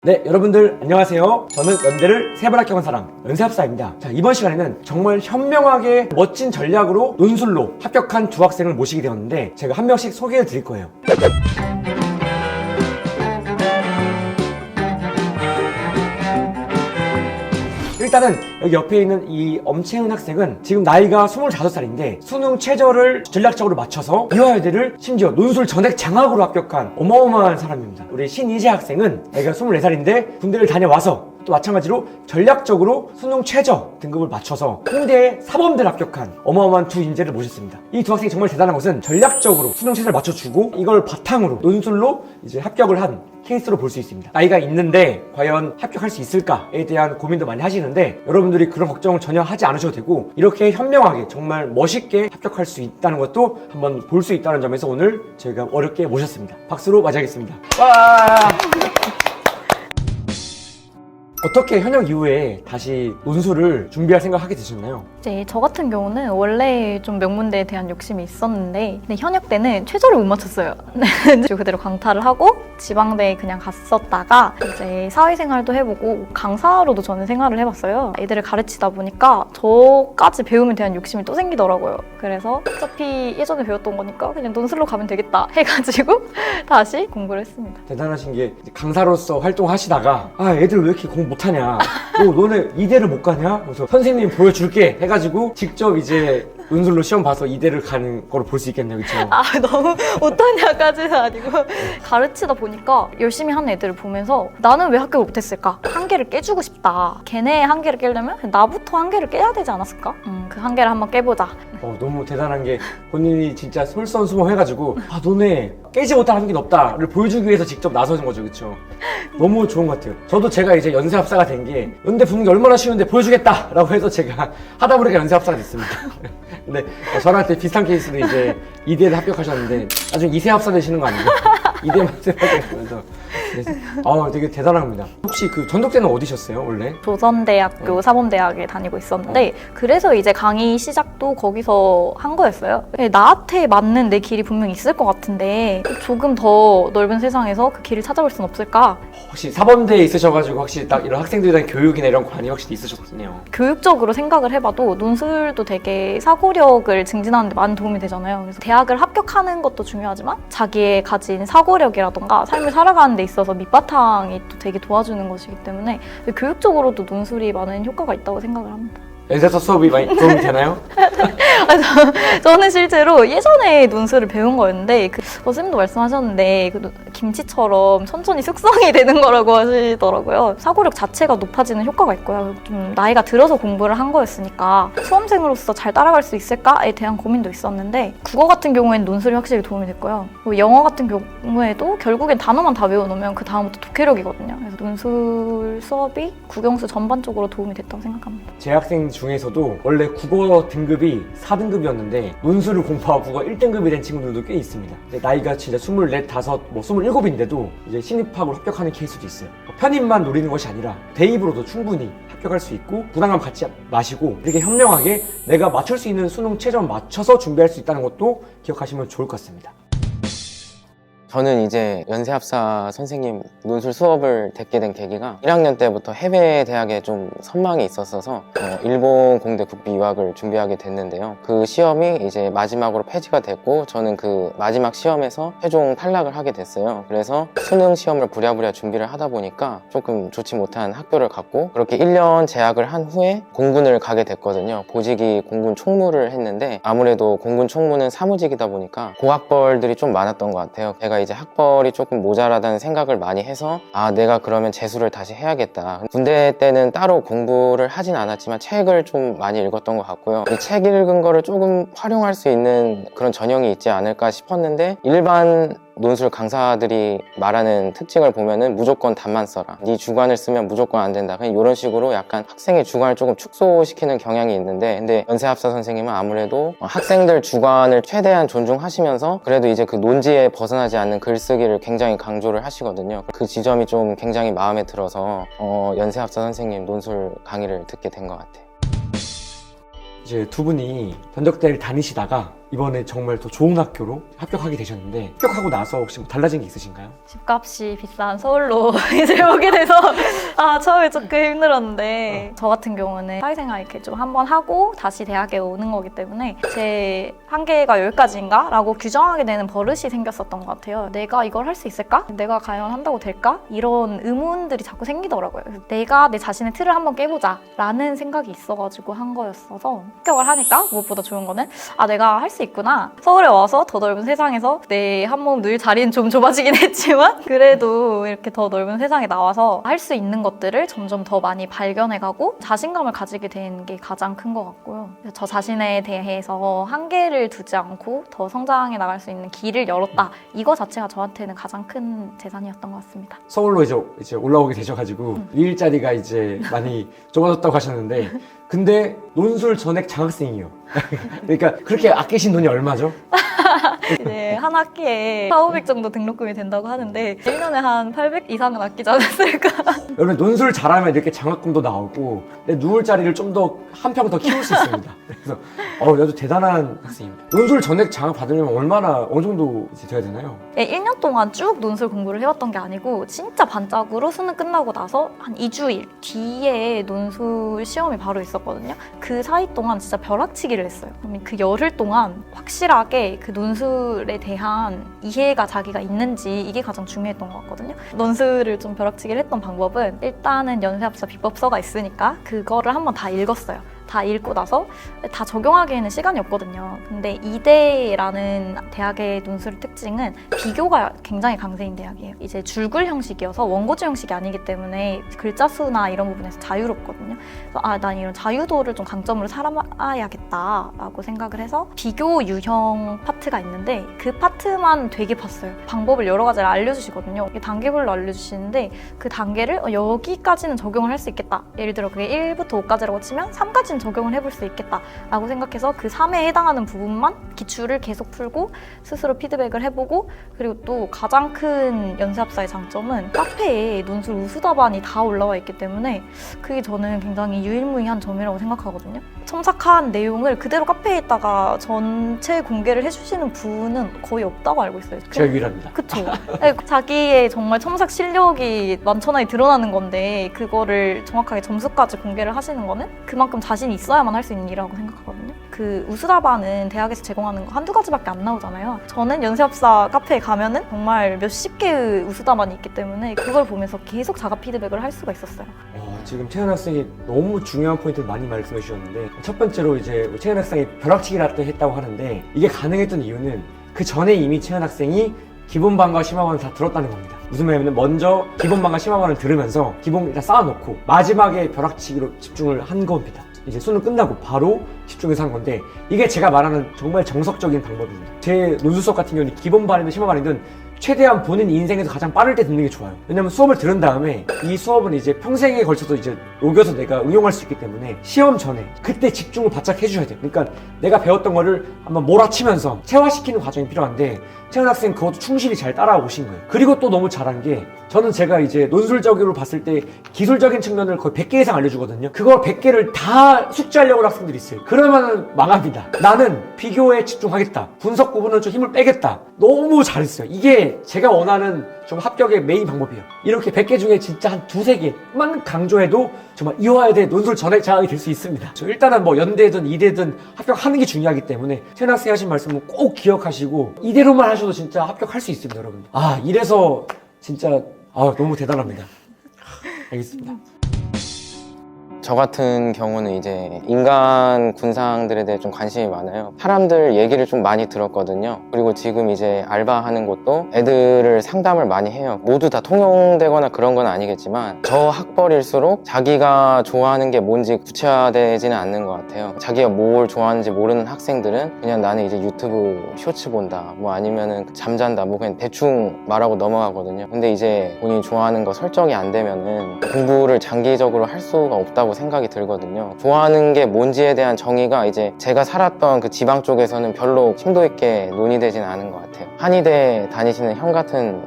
네, 여러분들 안녕하세요. 저는 연대를 세 번 합격한 사람 연세합사입니다. 자, 이번 시간에는 정말 현명하게 멋진 전략으로 논술로 합격한 두 학생을 모시게 되었는데 제가 한 명씩 소개해 드릴 거예요. 일단은 여기 옆에 있는 이 엄채은 학생은 지금 나이가 25살인데 수능 최저를 전략적으로 맞춰서 이화여대를 심지어 논술 전액 장학으로 합격한 어마어마한 사람입니다. 우리 신이재 학생은 나이가 24살인데 군대를 다녀와서 또 마찬가지로 전략적으로 수능 최저 등급을 맞춰서 홍대 사범대를 합격한 어마어마한 두 인재를 모셨습니다. 이 두 학생이 정말 대단한 것은 전략적으로 수능 최저를 맞춰주고 이걸 바탕으로 논술로 이제 합격을 한 케이스로 볼 수 있습니다. 나이가 있는데 과연 합격할 수 있을까에 대한 고민도 많이 하시는데 여러분들이 그런 걱정을 전혀 하지 않으셔도 되고 이렇게 현명하게 정말 멋있게 합격할 수 있다는 것도 한번 볼 수 있다는 점에서 오늘 저희가 어렵게 모셨습니다. 박수로 맞이하겠습니다. 와! 어떻게 현역 이후에 다시 논술을 준비할 생각하게 되셨나요? 이제 저 같은 경우는 원래 좀 명문대에 대한 욕심이 있었는데 근데 현역 때는 최저를 못 맞췄어요. 그대로 강탈을 하고 지방대에 그냥 갔었다가 이제 사회생활도 해보고 강사로도 저는 생활을 해봤어요. 애들을 가르치다 보니까 저까지 배움에 대한 욕심이 또 생기더라고요. 그래서 어차피 예전에 배웠던 거니까 그냥 논술로 가면 되겠다 해가지고 다시 공부를 했습니다. 대단하신 게 강사로서 활동하시다가 애들 왜 이렇게 공부 못하냐, 너네 이대를 못 가냐? 그래서 선생님 보여줄게 해가지고 직접 이제 논술로 시험 봐서 이대를 가는 걸 볼 수 있겠네요. 그렇죠? 너무 못하냐까지는 아니고 가르치다 보니까 열심히 하는 애들을 보면서 나는 왜 합격을 못했을까? 한계를 깨주고 싶다. 걔네의 한계를 깨려면 나부터 한계를 깨야 되지 않았을까? 그 한계를 한번 깨보자. 너무 대단한 게 본인이 진짜 솔선수범해가지고 너네 깨지 못할 한계는 없다를 보여주기 위해서 직접 나서는 거죠. 그렇죠? 너무 좋은 것 같아요. 저도 제가 이제 연세합사가 된 게 연대 붙는 게 얼마나 쉬운데 보여주겠다 라고 해서 제가 하다 보니까 연세합사가 됐습니다. 근데 저랑 비슷한 케이스로 이제 이대를 합격하셨는데 나중에 이세합사 되시는 거 아니에요? 이대만 생각하면서 되게 대단합니다. 혹시 그 전독대는 어디셨어요 원래? 조선대학교 사범대학에 다니고 있었는데 그래서 이제 강의 시작도 거기서 한 거였어요. 나한테 맞는 내 길이 분명히 있을 것 같은데 조금 더 넓은 세상에서 그 길을 찾아볼 순 없을까? 혹시 사범대에 있으셔가지고 확실히 딱 이런 학생들에 대한 교육이나 이런 관이 확실히 있으셨네요. 교육적으로 생각을 해봐도 논술도 되게 사고력을 증진하는 데 많은 도움이 되잖아요. 그래서 대학을 합격하는 것도 중요하지만 자기의 가진 사고력이라던가 삶을 살아가는 데 있어서 밑바탕이 또 되게 도와주는 것이기 때문에 교육적으로도 논술이 많은 효과가 있다고 생각을 합니다. 연세서 수업이 많이 도움이 되나요? 저는 실제로 예전에 논술을 배운 거였는데 선생님도 말씀하셨는데 김치처럼 천천히 숙성이 되는 거라고 하시더라고요. 사고력 자체가 높아지는 효과가 있고요. 좀 나이가 들어서 공부를 한 거였으니까 수험생으로서 잘 따라갈 수 있을까에 대한 고민도 있었는데 국어 같은 경우에는 논술이 확실히 도움이 됐고요. 영어 같은 경우에도 결국엔 단어만 다 외워놓으면 그 다음부터 독해력이거든요. 그래서 논술 수업이 국영수 전반적으로 도움이 됐다고 생각합니다. 제 학생 중에서도 원래 국어 등급이 4등급이었는데 논술을 공부하고 국어 1등급이 된 친구들도 꽤 있습니다. 나이가 진짜 24, 5, 27인데도 이제 신입학으로 합격하는 케이스도 있어요. 편입만 노리는 것이 아니라 대입으로도 충분히 합격할 수 있고 부담감 갖지 마시고 이렇게 현명하게 내가 맞출 수 있는 수능 최저 맞춰서 준비할 수 있다는 것도 기억하시면 좋을 것 같습니다. 저는 이제 연세합사 선생님 논술 수업을 듣게 된 계기가 1학년 때부터 해외 대학에 좀 선망이 있었어서 일본 공대 국비 유학을 준비하게 됐는데요. 그 시험이 이제 마지막으로 폐지가 됐고 저는 그 마지막 시험에서 최종 탈락을 하게 됐어요. 그래서 수능 시험을 부랴부랴 준비를 하다 보니까 조금 좋지 못한 학교를 갔고 그렇게 1년 재학을 한 후에 공군을 가게 됐거든요. 보직이 공군 총무를 했는데 아무래도 공군 총무는 사무직이다 보니까 고학벌들이 좀 많았던 것 같아요. 제가 이제 학벌이 조금 모자라다는 생각을 많이 해서 내가 그러면 재수를 다시 해야겠다. 군대 때는 따로 공부를 하진 않았지만 책을 좀 많이 읽었던 것 같고요. 이 책 읽은 거를 조금 활용할 수 있는 그런 전형이 있지 않을까 싶었는데 일반 논술 강사들이 말하는 특징을 보면은 무조건 답만 써라. 네 주관을 쓰면 무조건 안 된다. 그냥 이런 식으로 약간 학생의 주관을 조금 축소시키는 경향이 있는데 근데 연세합사 선생님은 아무래도 학생들 주관을 최대한 존중하시면서 그래도 이제 그 논지에 벗어나지 않는 글쓰기를 굉장히 강조를 하시거든요. 그 지점이 좀 굉장히 마음에 들어서 연세합사 선생님 논술 강의를 듣게 된 것 같아요. 이제 두 분이 전덕대를 다니시다가 이번에 정말 더 좋은 학교로 합격하게 되셨는데 합격하고 나서 혹시 뭐 달라진 게 있으신가요? 집값이 비싼 서울로 이제 오게 돼서 처음에 조금 힘들었는데 저 같은 경우는 사회생활 이렇게 좀 한번 하고 다시 대학에 오는 거기 때문에 제 한계가 여기까지인가? 라고 규정하게 되는 버릇이 생겼었던 것 같아요. 내가 이걸 할 수 있을까? 내가 과연 한다고 될까? 이런 의문들이 자꾸 생기더라고요. 그래서 내가 내 자신의 틀을 한번 깨보자 라는 생각이 있어가지고 한 거였어서 합격을 하니까 무엇보다 좋은 거는 내가 할 수 있구나. 서울에 와서 더 넓은 세상에서 내 한 몸 누일 자리는 좀 좁아지긴 했지만 그래도 이렇게 더 넓은 세상에 나와서 할 수 있는 것들을 점점 더 많이 발견해가고 자신감을 가지게 된 게 가장 큰 것 같고요. 그래서 저 자신에 대해서 한계를 두지 않고 더 성장해 나갈 수 있는 길을 열었다. 이거 자체가 저한테는 가장 큰 재산이었던 것 같습니다. 서울로 이제 올라오게 되셔가지고 일자리가 이제 많이 좁아졌다고 하셨는데 근데 논술 전액 장학생이요. 그러니까 그렇게 아끼신 돈이 얼마죠? 이제 한 학기에 4,500 정도 등록금이 된다고 하는데 1년에 한 800 이상은 아끼지 않았을까. 여러분 논술 잘하면 이렇게 장학금도 나오고 내 누울 자리를 좀 더 한 평 더 키울 수 있습니다. 그래서 아주 대단한 학생입니다. 논술 전액 장학 받으려면 어느 정도 이제 돼야 되나요? 네, 1년 동안 쭉 논술 공부를 해왔던 게 아니고 진짜 반짝으로 수능 끝나고 나서 한 2주일 뒤에 논술 시험이 바로 있었거든요. 그 사이 동안 진짜 벼락치기를 했어요. 그 열흘 동안 확실하게 그 논술에 대한 이해가 자기가 있는지 이게 가장 중요했던 것 같거든요. 논술을 좀 벼락치기를 했던 방법은 일단은 연세합사 비법서가 있으니까 그거를 한번 다 읽었어요. 다 읽고 나서 다 적용하기에는 시간이 없거든요. 근데 이대라는 대학의 논술 특징은 비교가 굉장히 강세인 대학이에요. 이제 줄글 형식이어서 원고지 형식이 아니기 때문에 글자 수나 이런 부분에서 자유롭거든요. 그래서 난 이런 자유도를 좀 강점으로 삼아야겠다라고 생각을 해서 비교 유형 파트가 있는데 그 파트만 되게 봤어요. 방법을 여러 가지를 알려주시거든요. 단계별로 알려주시는데 그 단계를 여기까지는 적용을 할 수 있겠다. 예를 들어 그게 1부터 5까지라고 치면 3까지는 적용을 해볼 수 있겠다라고 생각해서 그 3에 해당하는 부분만 기출을 계속 풀고 스스로 피드백을 해보고 그리고 또 가장 큰 연세합사의 장점은 카페에 논술 우수답안이 다 올라와 있기 때문에 그게 저는 굉장히 유일무이한 점이라고 생각하거든요. 첨삭한 내용을 그대로 카페에다가 전체 공개를 해주시는 분은 거의 없다고 알고 있어요. 제가 유일합니다. 그쵸. 자기의 정말 첨삭 실력이 만천하에 드러나는 건데 그거를 정확하게 점수까지 공개를 하시는 거는 그만큼 자신이 있어야만 할 수 있는 일이라고 생각하거든요. 그 우수답안은 대학에서 제공하는 거 한두 가지밖에 안 나오잖아요. 저는 연세합사 카페에 가면은 정말 몇십 개의 우수답안이 있기 때문에 그걸 보면서 계속 자가 피드백을 할 수가 있었어요. 지금 채연 학생이 너무 중요한 포인트를 많이 말씀해 주셨는데 첫 번째로 이제 채연 학생이 벼락치기를 했다고 하는데 이게 가능했던 이유는 그 전에 이미 채연 학생이 기본반과 심화반을 다 들었다는 겁니다. 무슨 말이냐면 먼저 기본반과 심화반을 들으면서 기본 일단 쌓아놓고 마지막에 벼락치기로 집중을 한 겁니다. 이제 수능 끝나고 바로 집중해서 한 건데 이게 제가 말하는 정말 정석적인 방법입니다. 제 논술 수업 같은 경우는 기본반이든 심화반이든 최대한 본인 인생에서 가장 빠를 때 듣는 게 좋아요. 왜냐면 수업을 들은 다음에 이 수업은 이제 평생에 걸쳐서 이제 녹여서 내가 응용할 수 있기 때문에 시험 전에 그때 집중을 바짝 해주셔야 돼요. 그러니까 내가 배웠던 거를 한번 몰아치면서 체화시키는 과정이 필요한데 채연 학생 그것도 충실히 잘 따라오신 거예요. 그리고 또 너무 잘한 게 저는 제가 이제 논술적으로 봤을 때 기술적인 측면을 거의 100개 이상 알려주거든요. 그걸 100개를 다 숙지하려고 하는 학생들이 있어요. 그러면은 망합니다. 나는 비교에 집중하겠다. 분석 부분은 좀 힘을 빼겠다. 너무 잘했어요. 이게 제가 원하는 좀 합격의 메인 방법이에요. 이렇게 100개 중에 진짜 한 두세 개만 강조해도 정말 이화에 대해 논술 전액 장학이 될 수 있습니다. 일단은 뭐 연대든 이대든 합격하는 게 중요하기 때문에 채연 학생이 하신 말씀은 꼭 기억하시고 이대로만 하셔도 진짜 합격할 수 있습니다, 여러분. 이래서 진짜 너무 대단합니다. 알겠습니다. 저 같은 경우는 이제 인간 군상들에 대해 좀 관심이 많아요. 사람들 얘기를 좀 많이 들었거든요. 그리고 지금 이제 알바하는 곳도 애들을 상담을 많이 해요. 모두 다 통용되거나 그런 건 아니겠지만 저 학벌일수록 자기가 좋아하는 게 뭔지 구체화되지는 않는 것 같아요. 자기가 뭘 좋아하는지 모르는 학생들은 그냥 나는 이제 유튜브 쇼츠 본다 뭐 아니면은 잠잔다 뭐 그냥 대충 말하고 넘어가거든요. 근데 이제 본인이 좋아하는 거 설정이 안 되면은 공부를 장기적으로 할 수가 없다고 생각이 들거든요. 좋아하는 게 뭔지에 대한 정의가 이제 제가 살았던 그 지방 쪽에서는 별로 심도 있게 논의되지는 않은 것 같아요. 한의대 다니시는 형 같은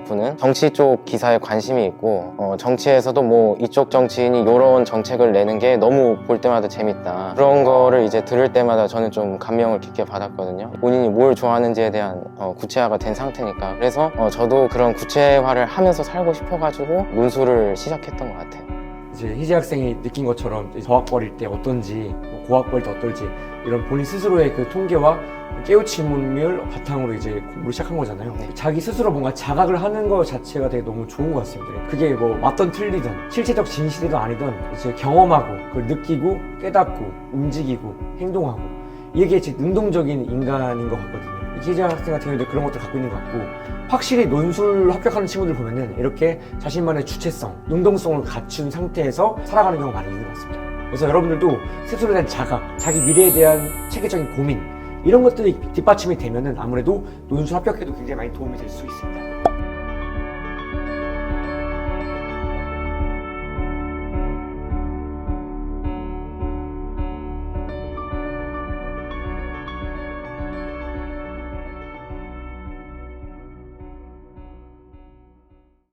분은 정치 쪽 기사에 관심이 있고 정치에서도 뭐 이쪽 정치인이 이런 정책을 내는 게 너무 볼 때마다 재밌다. 그런 거를 이제 들을 때마다 저는 좀 감명을 깊게 받았거든요. 본인이 뭘 좋아하는지에 대한 구체화가 된 상태니까. 그래서 저도 그런 구체화를 하면서 살고 싶어가지고 논술을 시작했던 것 같아요. 이제 희재 학생이 느낀 것처럼 저학벌일 때 어떤지, 뭐 고학벌일 때 어떨지 이런 본인 스스로의 그 통계와 깨우침을 바탕으로 이제 공부를 시작한 거잖아요. 네. 자기 스스로 뭔가 자각을 하는 것 자체가 되게 너무 좋은 것 같습니다. 그게 뭐 맞던 틀리던 실체적 진실이든 아니든 이제 경험하고 그걸 느끼고 깨닫고 움직이고 행동하고 이게 제 능동적인 인간인 것 같거든요. 희재 학생 같은 경우도 그런 것들 갖고 있는 것 같고 확실히 논술 합격하는 친구들 보면은 이렇게 자신만의 주체성, 능동성을 갖춘 상태에서 살아가는 경우가 많이 있는 것 같습니다. 그래서 여러분들도 스스로에 대한 자각, 자기 미래에 대한 체계적인 고민 이런 것들이 뒷받침이 되면은 아무래도 논술 합격에도 굉장히 많이 도움이 될 수 있습니다.